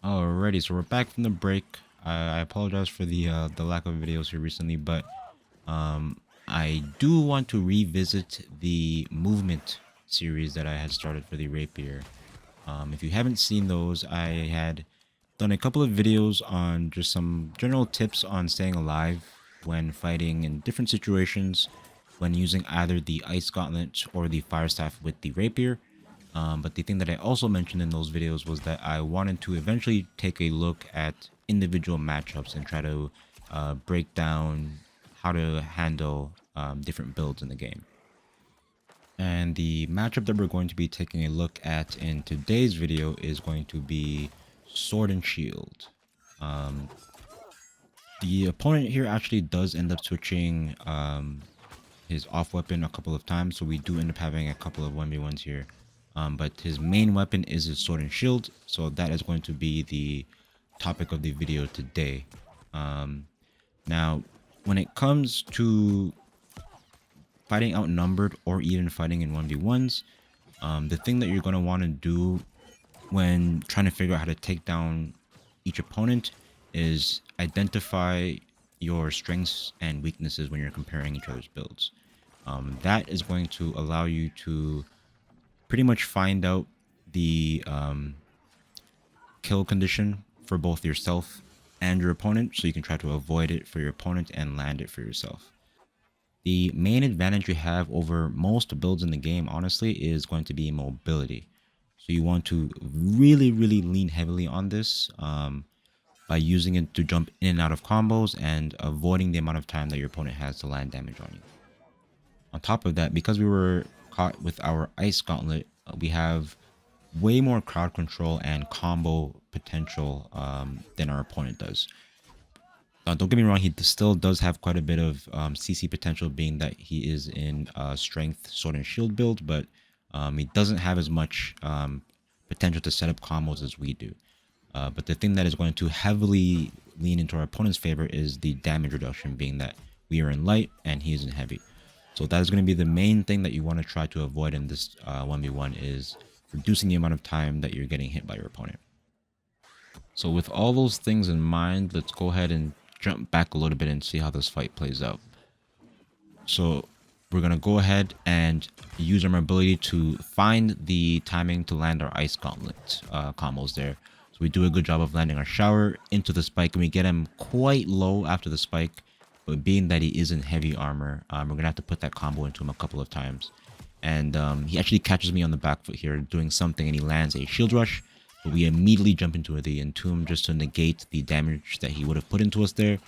Alrighty, so we're back from the break. I apologize for the lack of videos here recently, but I do want to revisit the movement series that I had started for the Rapier. If you haven't seen those, I had done a couple of videos on just some general tips on staying alive when fighting in different situations when using either the Ice Gauntlet or the Fire Staff with the Rapier. But the thing that I also mentioned in those videos was that I wanted to eventually take a look at individual matchups and try to break down how to handle different builds in the game. And the matchup that we're going to be taking a look at in today's video is going to be Sword and Shield. The opponent here actually does end up switching his off weapon a couple of times, so we do end up having a couple of 1v1s here. But his main weapon is his Sword and Shield, so that is going to be the topic of the video today. Now, when it comes to fighting outnumbered or even fighting in 1v1s, the thing that you're going to want to do when trying to figure out how to take down each opponent is identify your strengths and weaknesses when you're comparing each other's builds. That is going to allow you to pretty much find out the kill condition for both yourself and your opponent, so you can try to avoid it for your opponent and land it for yourself. The main advantage you have over most builds in the game, honestly, is going to be mobility. So you want to really lean heavily on this by using it to jump in and out of combos and avoiding the amount of time that your opponent has to land damage on you. On top of that, because we were caught with our Ice Gauntlet, we have way more crowd control and combo potential than our opponent does. Don't get me wrong, he still does have quite a bit of CC potential, being that he is in strength sword and shield build, but he doesn't have as much potential to set up combos as we do. But the thing that is going to heavily lean into our opponent's favor is the damage reduction, being that we are in light and he is in heavy. So that is going to be the main thing that you want to try to avoid in this 1v1, is reducing the amount of time that you're getting hit by your opponent. So with all those things in mind, let's go ahead and jump back a little bit and see how this fight plays out. So we're going to go ahead and use our ability to find the timing to land our Ice Gauntlet combos there. So we do a good job of landing our shower into the spike, and we get him quite low after the spike. But being that he is in heavy armor, we're going to have to put that combo into him a couple of times. And he actually catches me on the back foot here doing something, and he lands a shield rush. But we immediately jump into the entomb just to negate the damage that he would have put into us there,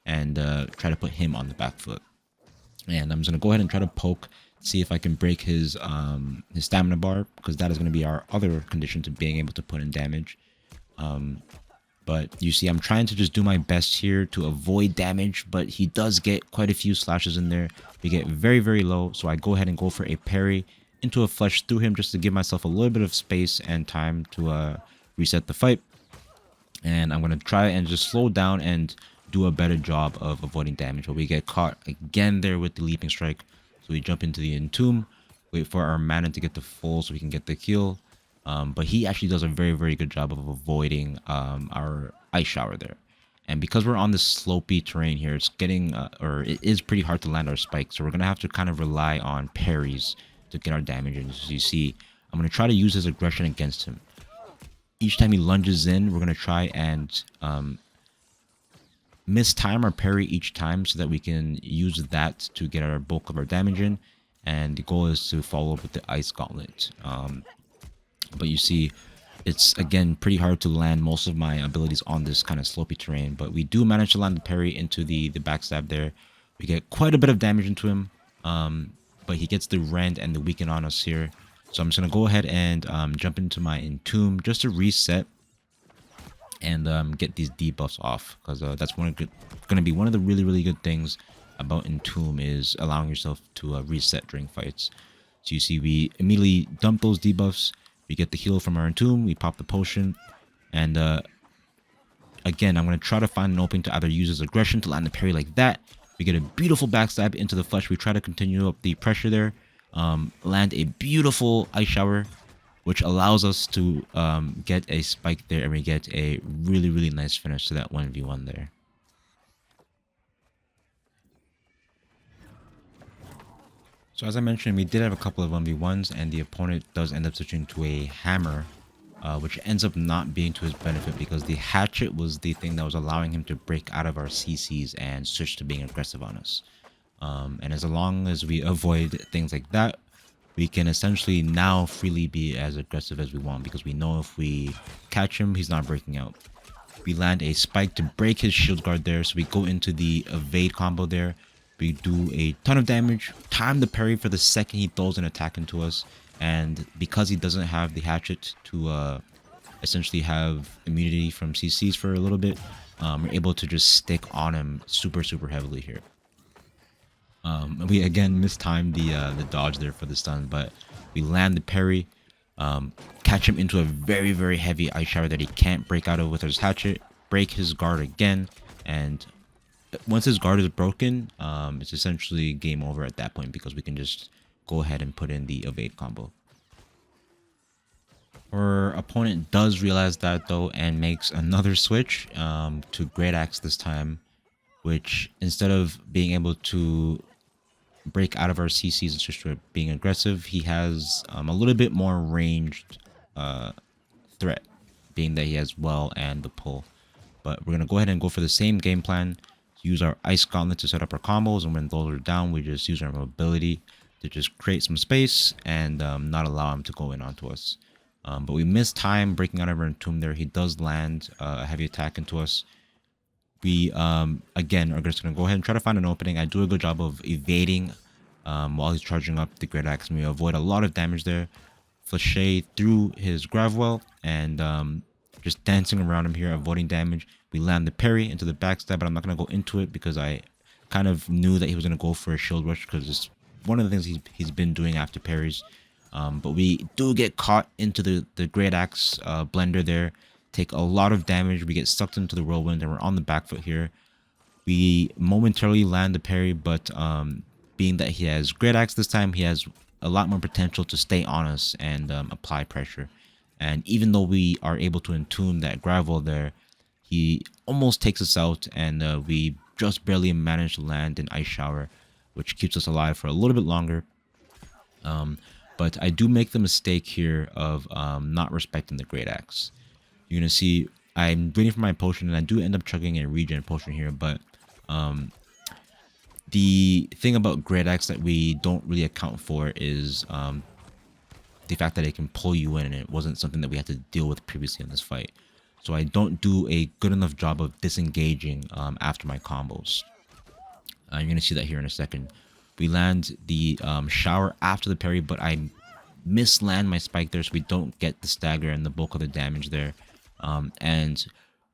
and try to put him on the back foot. And I'm just going to go ahead and try to poke, see if I can break his stamina bar, because that is going to be our other condition to being able to put in damage. But you see, I'm trying to just do my best here to avoid damage, but he does get quite a few slashes in there. We get very low, so I go ahead and go for a parry into a flush through him just to give myself a little bit of space and time to reset the fight. And I'm going to try and just slow down and do a better job of avoiding damage. But we get caught again there with the leaping strike. So we jump into the entomb, wait for our mana to get to full so we can get the kill. But he actually does a very good job of avoiding our ice shower there. And because we're on this slopey terrain here, it's getting, or it is pretty hard to land our spikes. So we're going to have to kind of rely on parries to get our damage in. As you see, I'm going to try to use his aggression against him. Each time he lunges in, we're going to try and mistime our parry each time so that we can use that to get our bulk of our damage in. And the goal is to follow up with the Ice Gauntlet. But you see, it's again pretty hard to land most of my abilities on this kind of slopey terrain. But we do manage to land the parry into the backstab there. We get quite a bit of damage into him. But he gets the rend and the weaken on us here. So I'm just going to go ahead and jump into my entomb just to reset and get these debuffs off. Because that's going to be one of the really good things about entomb, is allowing yourself to reset during fights. So you see, we immediately dump those debuffs. We get the heal from our entomb, we pop the potion, and again, I'm going to try to find an opening to either use his aggression to land the parry like that. We get a beautiful backstab into the flesh. We try to continue up the pressure there, land a beautiful ice shower, which allows us to get a spike there, and we get a really nice finish to that 1v1 there. So as I mentioned, we did have a couple of 1v1s, and the opponent does end up switching to a hammer, which ends up not being to his benefit because the hatchet was the thing that was allowing him to break out of our CCs and switch to being aggressive on us. And as long as we avoid things like that, we can essentially now freely be as aggressive as we want, because we know if we catch him, he's not breaking out. We land a spike to break his shield guard there, so we go into the evade combo there. We do a ton of damage, time the parry for the second he throws an attack into us, and because he doesn't have the hatchet to essentially have immunity from CCs for a little bit, we're able to just stick on him super heavily here. We again mistimed the dodge there for the stun, but we land the parry, catch him into a very heavy ice shower that he can't break out of with his hatchet, break his guard again, and once his guard is broken, it's essentially game over at that point, because we can just go ahead and put in the evade combo. Our opponent does realize that though, and makes another switch to Great Axe this time, which instead of being able to break out of our CCs and switch to being aggressive, he has a little bit more ranged threat, being that he has well and the pull. But we're going to go ahead and go for the same game plan. Use our Ice Gauntlet to set up our combos, and when those are down, we just use our mobility to just create some space and not allow him to go in onto us. But we missed time breaking out of our entomb there. He does land a heavy attack into us. We again are just going to go ahead and try to find an opening. I do a good job of evading while he's charging up the Great Axe, and we avoid a lot of damage there. Flashe through his Gravwell and just dancing around him here, avoiding damage. We land the parry into the backstab, but I'm not going to go into it because I kind of knew that he was going to go for a shield rush, because it's one of the things he's been doing after parries. But we do get caught into the Great Axe blender there, take a lot of damage. We get sucked into the whirlwind, and we're on the back foot here. We momentarily land the parry, but being that he has Great Axe this time, he has a lot more potential to stay on us and apply pressure. And even though we are able to entomb that gravel there, he almost takes us out, and we just barely manage to land an Ice Shower, which keeps us alive for a little bit longer. But I do make the mistake here of not respecting the Great Axe. You're going to see I'm waiting for my potion, and I do end up chugging a regen potion here, but the thing about Great Axe that we don't really account for is the fact that it can pull you in, and it wasn't something that we had to deal with previously in this fight. So I don't do a good enough job of disengaging after my combos. You're going to see that here in a second. We land the shower after the parry, but I misland my spike there, so we don't get the stagger and the bulk of the damage there. And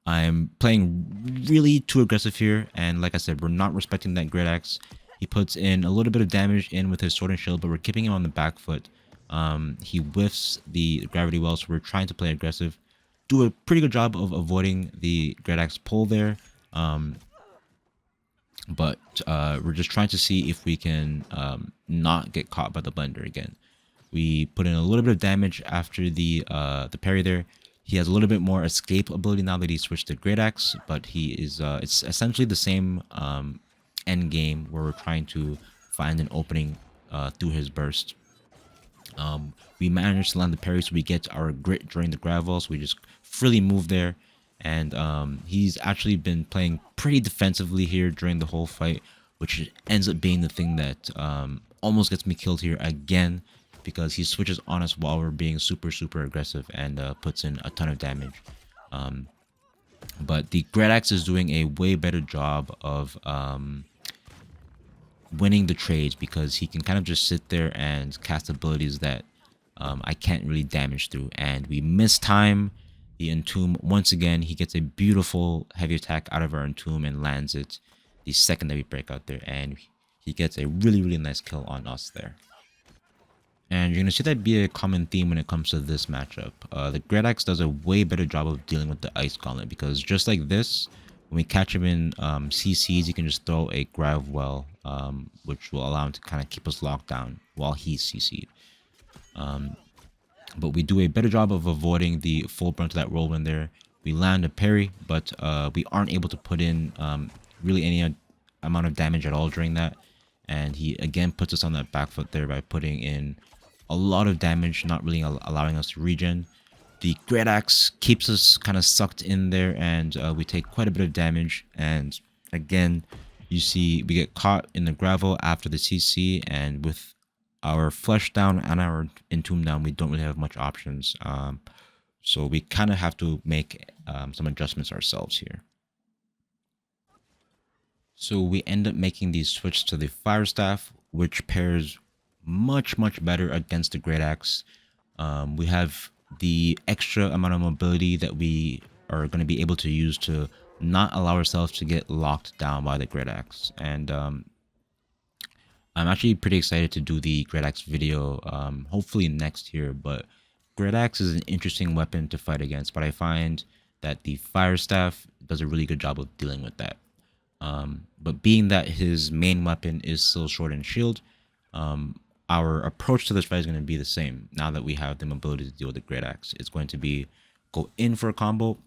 I'm playing really too aggressive here, and like I said, we're not respecting that Great Axe. He puts in a little bit of damage in with his sword and shield, but we're keeping him on the back foot. He whiffs the gravity well, so we're trying to play aggressive. Do a pretty good job of avoiding the Great Axe pull there. But we're just trying to see if we can not get caught by the blender again. We put in a little bit of damage after the parry there. He has a little bit more escape ability now that he switched to Great Axe, but he is it's essentially the same end game where we're trying to find an opening through his burst. We managed to land the parry, so we get our grit during the gravel, so we just freely move there. And he's actually been playing pretty defensively here during the whole fight, which ends up being the thing that almost gets me killed here again, because he switches on us while we're being super aggressive and puts in a ton of damage. But the Great Axe is doing a way better job of winning the trades, because he can kind of just sit there and cast abilities that I can't really damage through. And we miss time the entomb once again. He gets a beautiful heavy attack out of our entomb and lands it the second that we break out there, and he gets a really nice kill on us there. And you're going to see that be a common theme when it comes to this matchup. The Great Axe does a way better job of dealing with the Ice Gauntlet, because just like this, when we catch him in CCs, he can just throw a Grav Well, which will allow him to kind of keep us locked down while he's CC'd. but we do a better job of avoiding the full brunt of that whirlwind there. We land a parry, but we aren't able to put in really any amount of damage at all during that. And he again puts us on that back foot there by putting in a lot of damage, not really allowing us to regen. The Great Axe keeps us kind of sucked in there, and we take quite a bit of damage. And again, you see we get caught in the gravel after the CC, and with our flesh down and our entomb down, we don't really have much options. So we kind of have to make some adjustments ourselves here. So we end up making the switch to the Fire Staff, which pairs much better against the Great Axe. We have the extra amount of mobility that we are going to be able to use to not allow ourselves to get locked down by the Great Axe. And I'm actually pretty excited to do the Great Axe video, hopefully next year. But Great Axe is an interesting weapon to fight against, but I find that the Fire Staff does a really good job of dealing with that. But being that his main weapon is still Sword and Shield, our approach to this fight is going to be the same. Now that we have the mobility to deal with the Great Axe, it's going to be go in for a combo,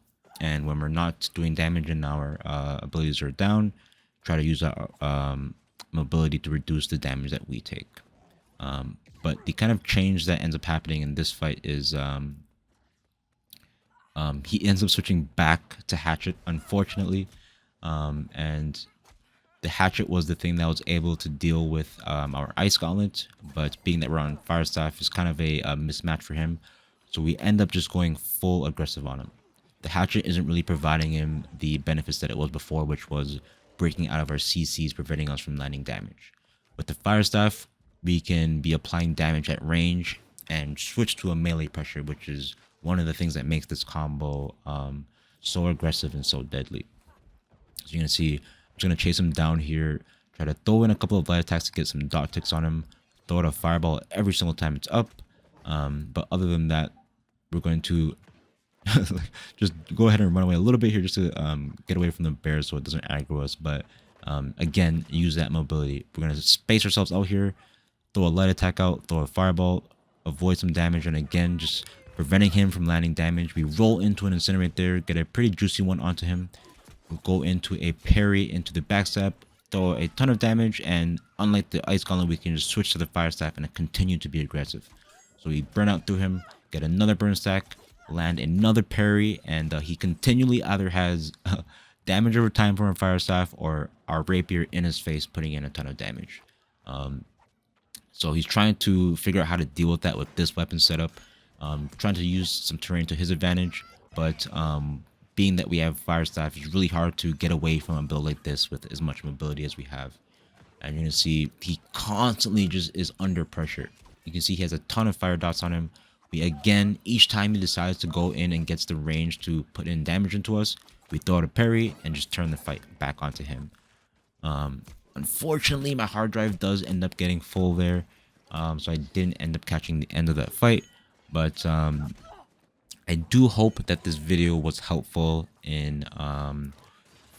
and when we're not doing damage and our abilities are down, try to use our mobility to reduce the damage that we take. But the kind of change that ends up happening in this fight is he ends up switching back to Hatchet, unfortunately. And the Hatchet was the thing that was able to deal with our Ice Gauntlet, but being that we're on Fire Staff is kind of a mismatch for him. So we end up just going full aggressive on him. The Hatchet isn't really providing him the benefits that it was before, which was breaking out of our CCs, preventing us from landing damage. With the Fire Staff, we can be applying damage at range and switch to a melee pressure, which is one of the things that makes this combo so aggressive and so deadly. So you're going to see, I'm just going to chase him down here, try to throw in a couple of light attacks to get some dot ticks on him, throw out a fireball every single time it's up. But other than that, we're going to just go ahead and run away a little bit here just to get away from the bears so it doesn't aggro us. But again, use that mobility. We're going to space ourselves out here, throw a light attack out, throw a fireball, avoid some damage, and again, just preventing him from landing damage. We roll into an incinerate there, get a pretty juicy one onto him. We'll go into a parry into the backstab, throw a ton of damage, and unlike the Ice Gauntlet, we can just switch to the Fire Staff and continue to be aggressive. So we burn out through him, get another burn stack, land another parry, and he continually either has damage over time from our Fire Staff or our Rapier in his face putting in a ton of damage. So he's trying to figure out how to deal with that with this weapon setup, trying to use some terrain to his advantage, but being that we have Fire Staff, it's really hard to get away from a build like this with as much mobility as we have. And you're going to see he constantly just is under pressure. You can see he has a ton of fire dots on him. We again, each time he decides to go in and gets the range to put in damage into us, we throw out a parry and just turn the fight back onto him. Unfortunately, my hard drive does end up getting full there, so I didn't end up catching the end of that fight. But I do hope that this video was helpful in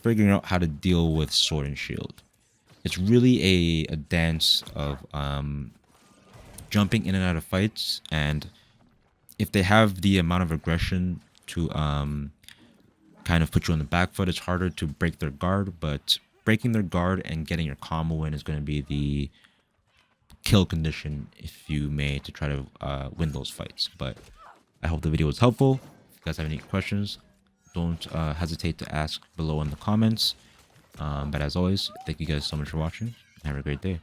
figuring out how to deal with Sword and Shield. It's really a dance of jumping in and out of fights, and if they have the amount of aggression to kind of put you on the back foot, it's harder to break their guard, but breaking their guard and getting your combo in is going to be the kill condition, if you may, to try to win those fights. But I hope the video was helpful. If you guys have any questions, don't hesitate to ask below in the comments. But as always, thank you guys so much for watching. Have a great day.